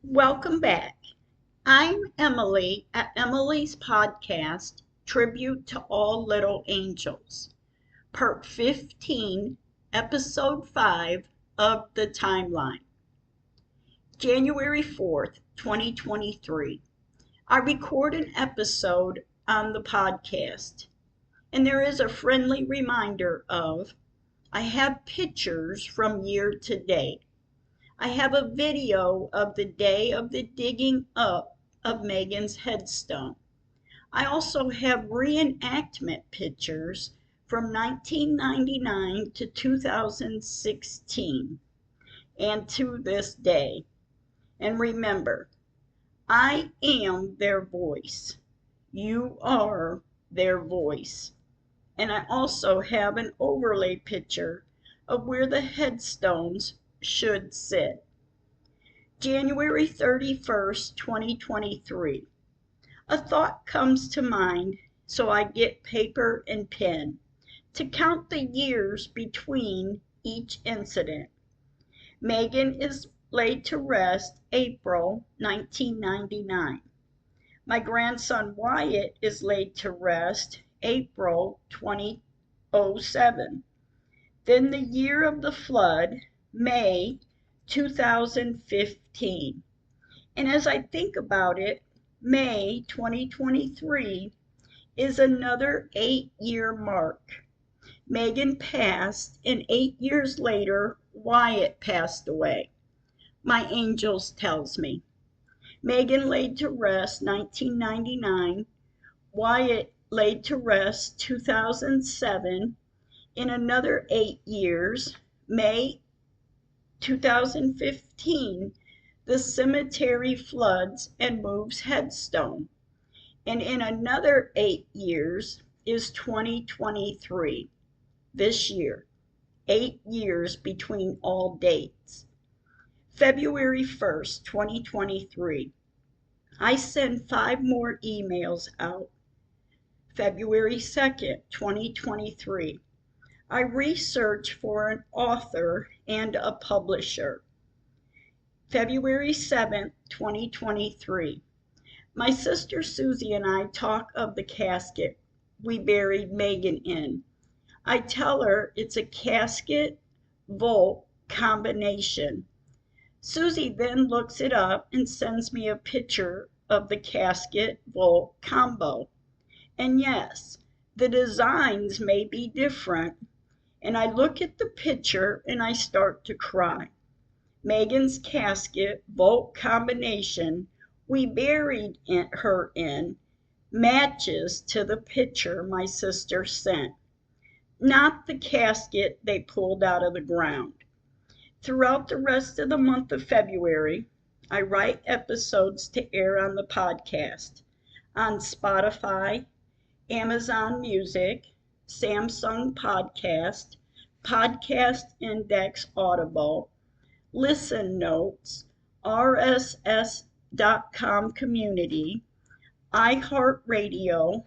Welcome back. I'm Emily at Emily's podcast, Tribute to All Little Angels, Part 15, Episode 5 of The Timeline. January 4th, 2023. I record an episode on the podcast, and there is a friendly reminder of I have pictures from year to date. I have a video of the day of the digging up of Megan's headstone. I also have reenactment pictures from 1999 to 2016 and to this day. And remember, I am their voice. You are their voice. And I also have an overlay picture of where the headstones should sit. January 31st, 2023. A thought comes to mind, so I get paper and pen to count the years between each incident. Megan is laid to rest April 1999. My grandson Wyatt is laid to rest April 2007. Then the year of the flood, May 2015. And as I think about it, May 2023 is another 8-year mark. Megan passed, and 8 years later, Wyatt passed away. My angels tells me. Megan laid to rest 1999, Wyatt laid to rest 2007. In another 8 years, May 2015, the cemetery floods and moves headstone. And in another 8 years is 2023, this year. 8 years between all dates. February 1st, 2023. I send 5 more emails out. February 2nd, 2023. I research for an author and a publisher. February 7th, 2023. My sister Susie and I talk of the casket we buried Megan in. I tell her it's a casket vault combination. Susie then looks it up and sends me a picture of the casket vault combo. And yes, the designs may be different. And I look at the picture and I start to cry. Megan's casket vault combination we buried her in matches to the picture my sister sent, not the casket they pulled out of the ground. Throughout the rest of the month of February, I write episodes to air on the podcast, on Spotify, Amazon Music, Samsung Podcast, Podcast Index Audible, Listen Notes, RSS.com Community, iHeartRadio,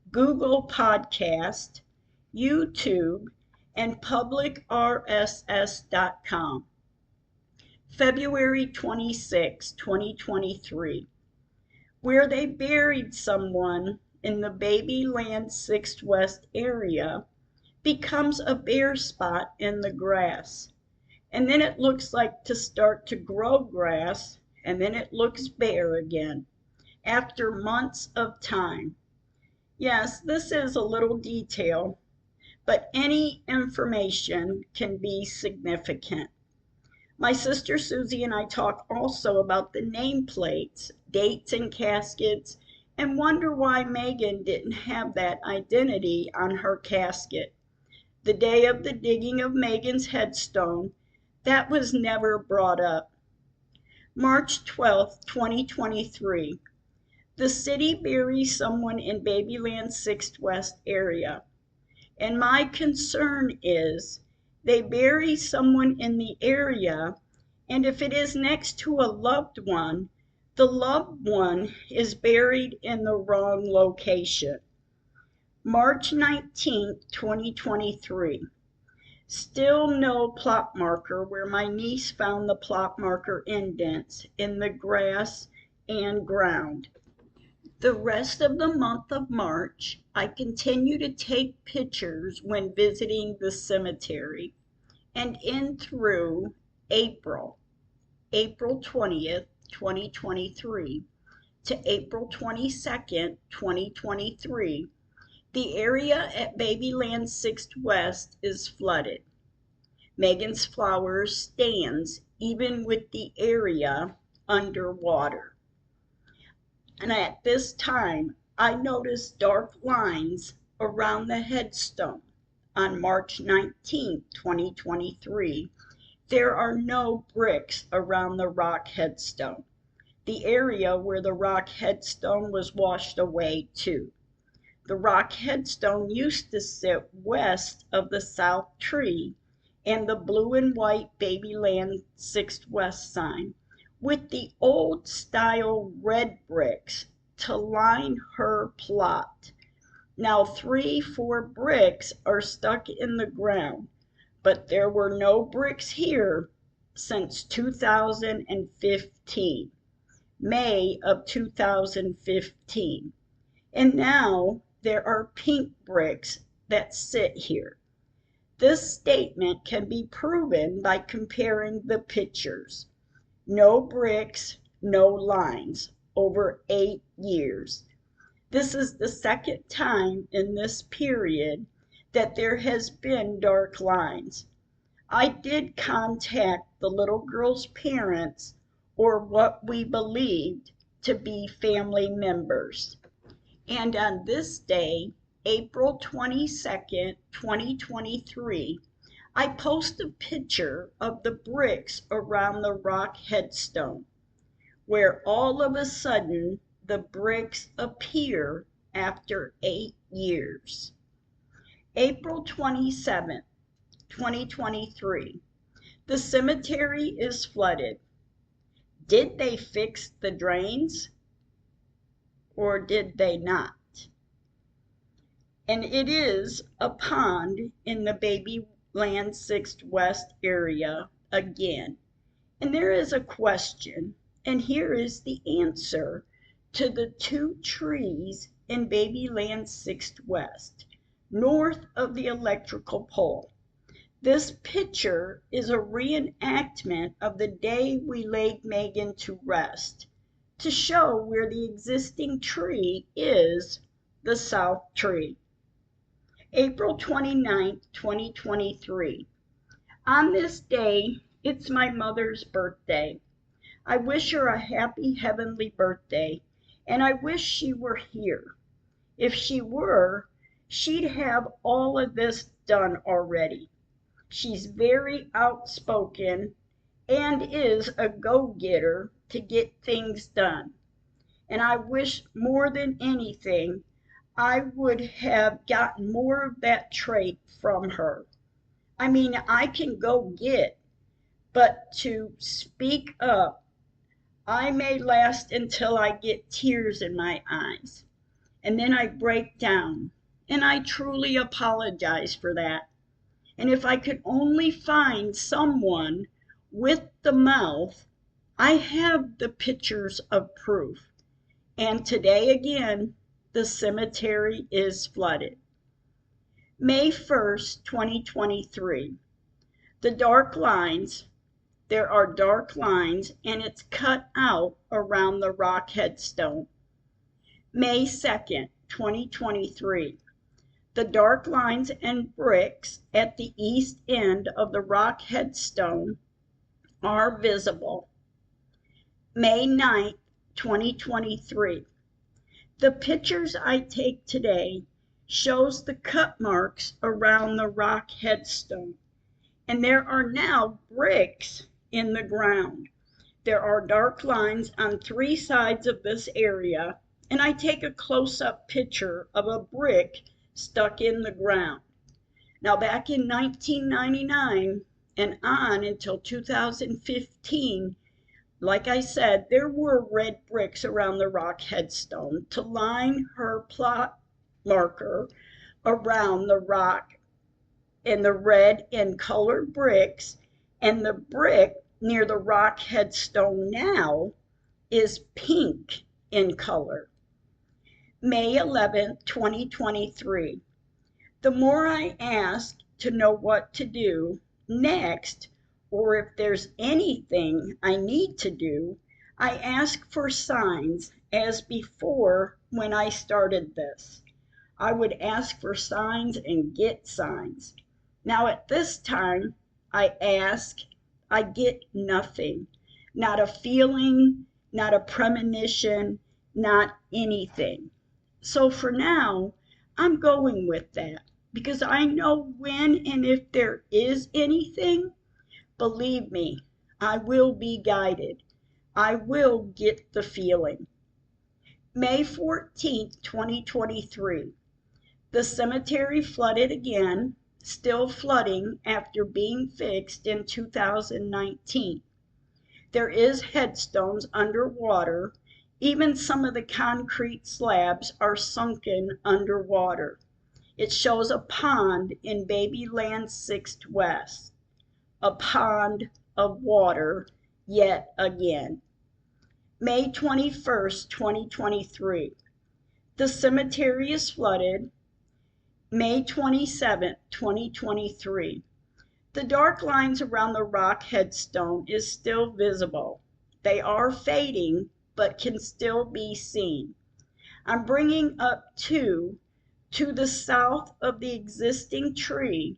Google Podcast, YouTube, and publicrss.com. February 26, 2023. Where they buried someone in the Babyland 6th West area becomes a bare spot in the grass. And then it looks like to start to grow grass, and then it looks bare again after months of time. Yes, this is a little detail, but any information can be significant. My sister Susie and I talk also about the nameplates, dates, and caskets, and wonder why Megan didn't have that identity on her casket. The day of the digging of Megan's headstone, that was never brought up. March 12th, 2023. The city buries someone in Babyland 6th West area. And my concern is they bury someone in the area, and if it is next to a loved one, the loved one is buried in the wrong location. March 19th, 2023. Still no plot marker where my niece found the plot marker indents in the grass and ground. The rest of the month of March, I continue to take pictures when visiting the cemetery, and in through April 20th, 2023 to April 22nd, 2023, the area at Babyland 6th West is flooded. Megan's Flowers stands even with the area underwater. And at this time, I noticed dark lines around the headstone. On March 19, 2023, there are no bricks around the rock headstone, the area where the rock headstone was washed away to. The rock headstone used to sit west of the south tree and the blue and white Babyland 6th West sign, with the old style red bricks to line her plot. Now 3-4 bricks are stuck in the ground, but there were no bricks here since 2015, May of 2015. And now there are pink bricks that sit here. This statement can be proven by comparing the pictures. No bricks, no lines, over 8 years. This is the second time in this period that there has been dark lines. I did contact the little girl's parents, or what we believed to be family members. And on this day, April 22nd, 2023, I post a picture of the bricks around the rock headstone, where all of a sudden the bricks appear after 8 years. April 27th, 2023, the cemetery is flooded. Did they fix the drains? Or did they not? And it is a pond in the Babyland 6th West area again. And there is a question, and here is the answer to the 2 trees in Babyland 6th West, north of the electrical pole. This picture is a reenactment of the day we laid Megan to rest, to show where the existing tree is the south tree. April 29th, 2023. On this day, it's my mother's birthday. I wish her a happy heavenly birthday, and I wish she were here. If she were, she'd have all of this done already. She's very outspoken and is a go-getter to get things done. And I wish more than anything I would have gotten more of that trait from her. I mean, I can go get, but to speak up, I may last until I get tears in my eyes, and then I break down, and I truly apologize for that. And if I could only find someone with the mouth, I have the pictures of proof. And today again, the cemetery is flooded. May 1st, 2023. The dark lines, there are dark lines, and it's cut out around the rock headstone. May 2nd, 2023. The dark lines and bricks at the east end of the rock headstone are visible. May 9th, 2023. The pictures I take today shows the cut marks around the rock headstone, and there are now bricks in the ground. There are dark lines on 3 sides of this area, and I take a close-up picture of a brick stuck in the ground. Now back in 1999 and on until 2015, like I said, there were red bricks around the rock headstone to line her plot marker around the rock and the red in colored bricks, and the brick near the rock headstone now is pink in color. May 11th, 2023. The more I ask to know what to do next, or if there's anything I need to do, I ask for signs as before when I started this. I would ask for signs and get signs. Now at this time, I ask, I get nothing. Not a feeling, not a premonition, not anything. So for now, I'm going with that because I know when and if there is anything, believe me, I will be guided. I will get the feeling. May 14th, 2023. The cemetery flooded again, still flooding after being fixed in 2019. There is headstones underwater. Even some of the concrete slabs are sunken underwater. It shows a pond in Babyland 6th West. A pond of water yet again. May 21st, 2023. The cemetery is flooded. May 27th, 2023. The dark lines around the rock headstone is still visible. They are fading, but can still be seen. I'm bringing up two to the south of the existing tree.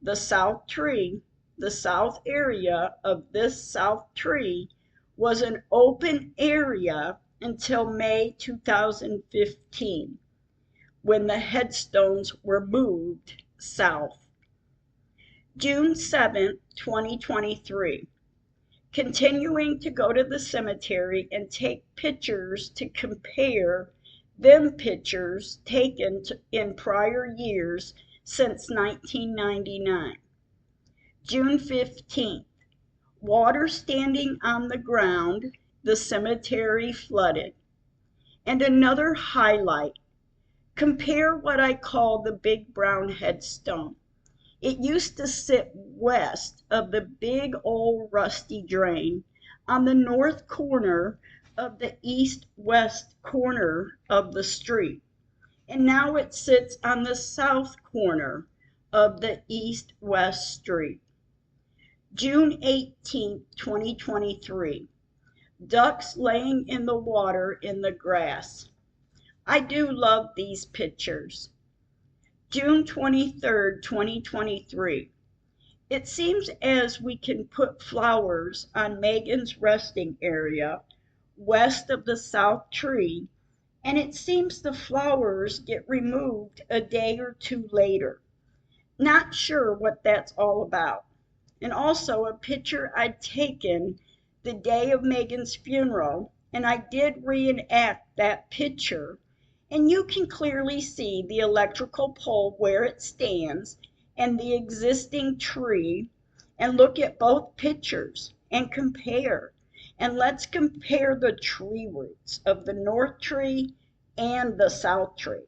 The south tree, the south area of this south tree was an open area until May 2015, when the headstones were moved south. June 7th, 2023. Continuing to go to the cemetery and take pictures to compare them pictures taken in prior years since 1999. June 15th. Water standing on the ground, the cemetery flooded. And another highlight, compare what I call the big brown headstone. It used to sit west of the big old rusty drain on the north corner of the east-west corner of the street. And now it sits on the south corner of the east-west street. June 18th, 2023. Ducks laying in the water in the grass. I do love these pictures. June 23rd, 2023. It seems as we can put flowers on Megan's resting area west of the south tree, and it seems the flowers get removed a day or two later. Not sure what that's all about. And also a picture I'd taken the day of Megan's funeral, and I did reenact that picture. And you can clearly see the electrical pole where it stands and the existing tree, and look at both pictures and compare. And let's compare the tree roots of the north tree and the south tree.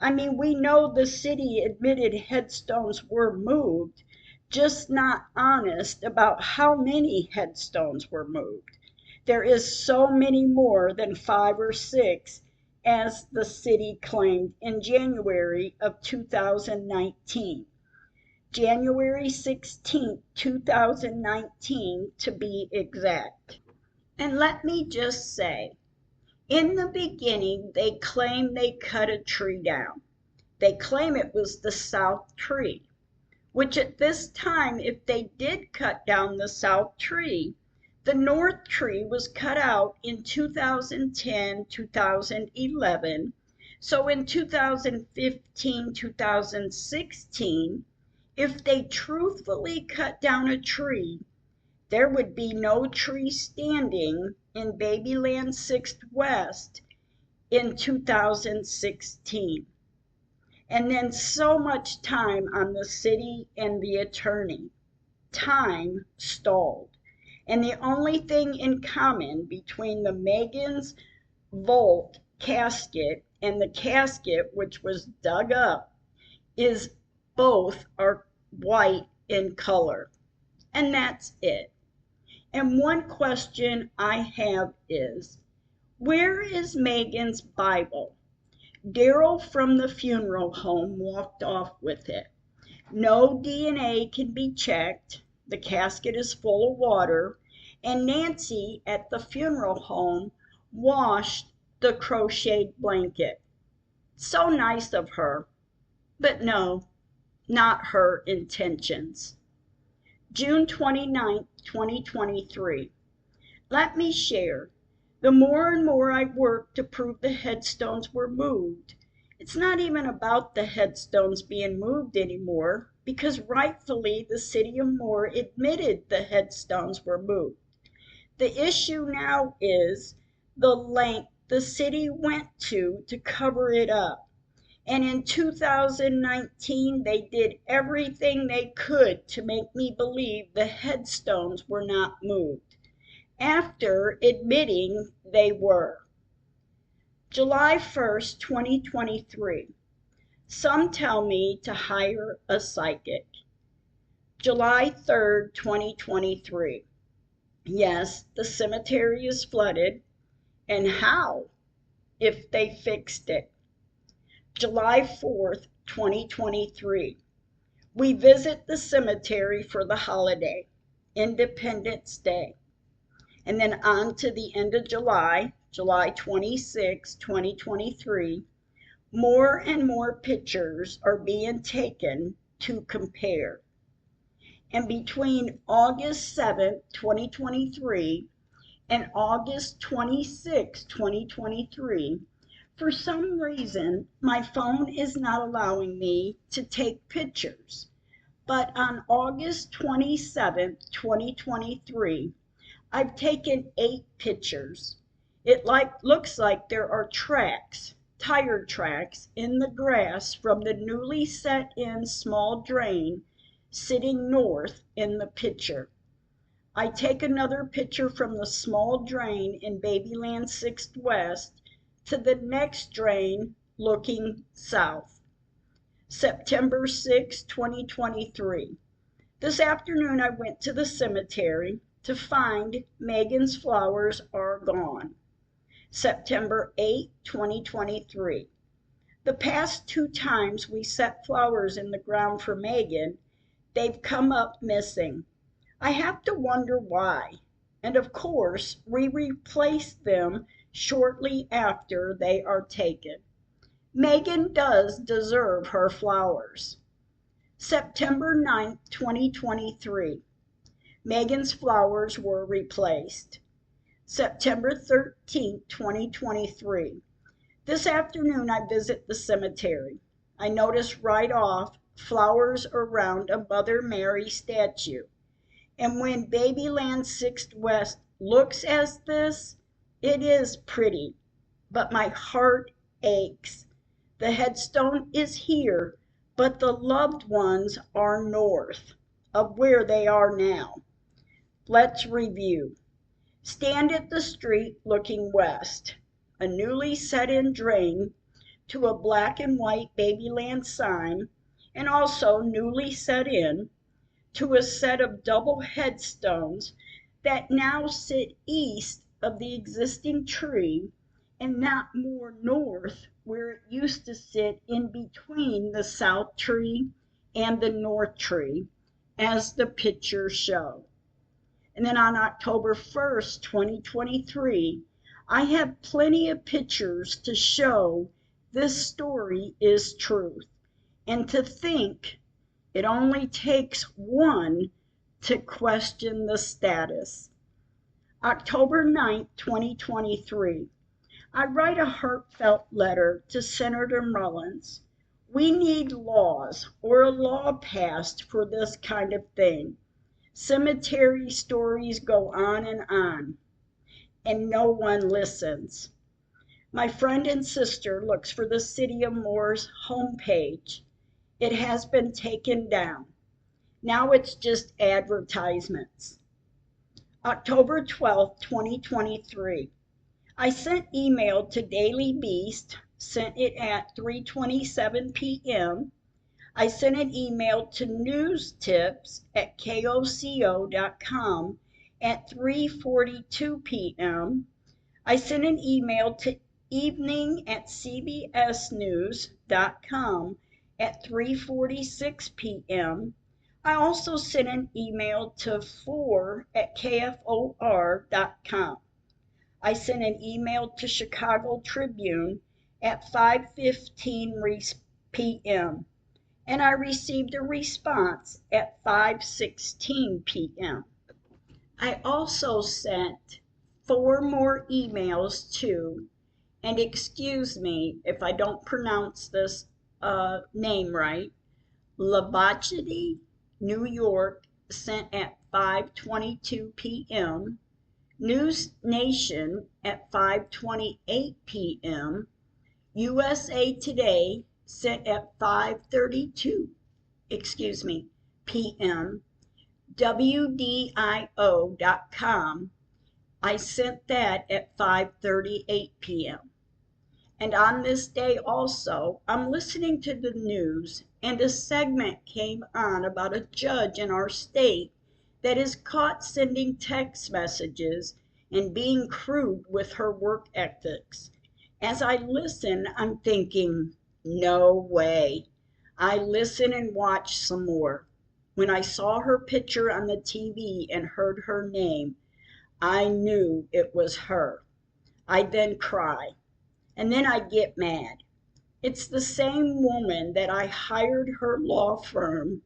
I mean, we know the city admitted headstones were moved, just not honest about how many headstones were moved. There is so many more than 5 or 6 as the city claimed in January of 2019. January 16, 2019 to be exact. And let me just say, in the beginning, they claim they cut a tree down. They claim it was the south tree, which at this time, if they did cut down the south tree, the north tree was cut out in 2010, 2011. So in 2015, 2016, if they truthfully cut down a tree, there would be no tree standing in Babyland 6th West in 2016. And then so much time on the city and the attorney. Time stalled. And the only thing in common between the Megan's vault casket and the casket which was dug up is both are white in color. And that's it. And one question I have is, where is Megan's Bible? Daryl from the funeral home walked off with it. No DNA can be checked. The casket is full of water. And Nancy at the funeral home washed the crocheted blanket. So nice of her. But no, not her intentions. June 29, 2023. Let me share. The more and more I work to prove the headstones were moved, it's not even about the headstones being moved anymore, because rightfully the city of Moore admitted the headstones were moved. The issue now is the length the city went to cover it up. And in 2019, they did everything they could to make me believe the headstones were not moved, after admitting they were. July 1st, 2023. Some tell me to hire a psychic. July 3rd, 2023. Yes, the cemetery is flooded. And how? If they fixed it. July 4th, 2023. We visit the cemetery for the holiday, Independence Day. And then on to the end of July, July 26, 2023, more and more pictures are being taken to compare. And between August 7, 2023 and August 26, 2023, for some reason, my phone is not allowing me to take pictures. But on August 27, 2023, I've taken 8 pictures. It looks like there are tracks, tire tracks, in the grass from the newly set in small drain sitting north in the picture. I take another picture from the small drain in Babyland 6th West to the next drain looking south. September 6, 2023. This afternoon I went to the cemetery to find Megan's flowers are gone. September 8, 2023. The past 2 times we set flowers in the ground for Megan, they've come up missing. I have to wonder why. And of course, we replace them shortly after they are taken. Megan does deserve her flowers. September 9, 2023. Megan's flowers were replaced. September 13, 2023. This afternoon I visit the cemetery. I notice right off flowers around a Mother Mary statue. And when Babyland 6th West looks as this, it is pretty, but my heart aches. The headstone is here, but the loved ones are north of where they are now. Let's review. Stand at the street looking west. A newly set in drain to a black and white Babyland sign, and also newly set in to a set of double headstones that now sit east of the existing tree and not more north where it used to sit in between the south tree and the north tree, as the pictures show. And then on October 1st, 2023, I have plenty of pictures to show this story is truth, and to think it only takes one to question the status. October 9th, 2023. I write a heartfelt letter to Senator Mullins. We need laws or a law passed for this kind of thing. Cemetery stories go on, and no one listens. My friend and sister looks for the City of Moore's homepage. It has been taken down. Now it's just advertisements. October 12th, 2023. I sent email to Daily Beast, sent it at 3:27 p.m. I sent an email to newstips@koco.com at 3:42 p.m. I sent an email to evening@cbsnews.com at 3:46 p.m. I also sent an email to 4@kfor.com. I sent an email to Chicago Tribune at 5:15 p.m. and I received a response at 5:16 p.m. I also sent 4 more emails to, and excuse me if I don't pronounce this name right, Labachity, New York, sent at 5:22 p.m., News Nation at 5:28 p.m., USA Today sent at 5:32 p.m., WDIO.com, I sent that at 5:38 p.m. And on this day also, I'm listening to the news, and a segment came on about a judge in our state that is caught sending text messages and being crude with her work ethics. As I listen, I'm thinking, no way. I listen and watch some more. When I saw her picture on the TV and heard her name, I knew it was her. I then cry, and then I get mad. It's the same woman that I hired her law firm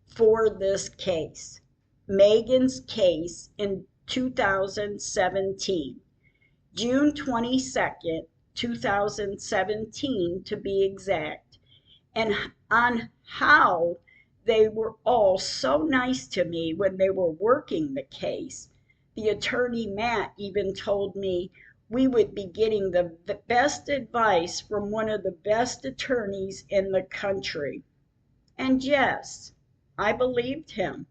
for this case, Megan's case in 2017, June 22nd, 2017 to be exact, and on how they were all so nice to me when they were working the case. The attorney Matt even told me we would be getting the best advice from one of the best attorneys in the country. And yes, I believed him,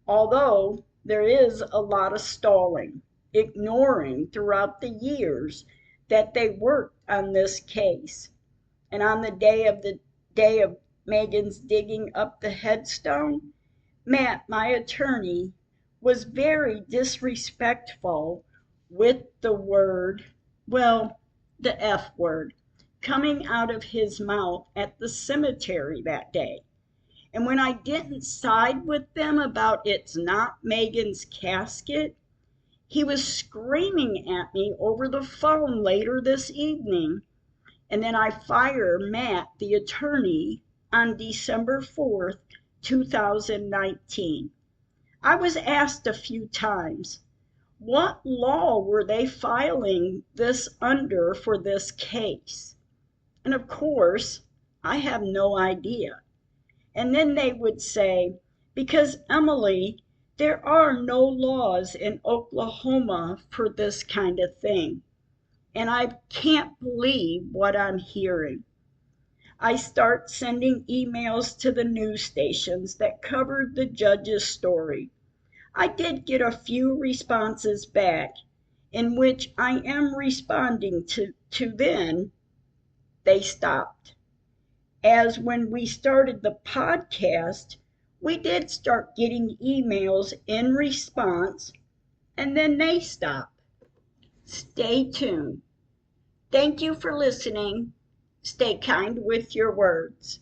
although there is a lot of stalling, ignoring throughout the years that they worked on this case. And on the day of Megan's digging up the headstone, Matt, my attorney, was very disrespectful with the word, well, the F word, coming out of his mouth at the cemetery that day. And when I didn't side with them about it's not Megan's casket, he was screaming at me over the phone later this evening. And then I fired Matt, the attorney, on December 4th, 2019. I was asked a few times, what law were they filing this under for this case? And of course, I have no idea. And then they would say, because Emily, there are no laws in Oklahoma for this kind of thing. And I can't believe what I'm hearing. I start sending emails to the news stations that covered the judge's story. I did get a few responses back, in which I am responding to then they stopped. As when we started the podcast, we did start getting emails in response, and then they stopped. Stay tuned. Thank you for listening. Stay kind with your words.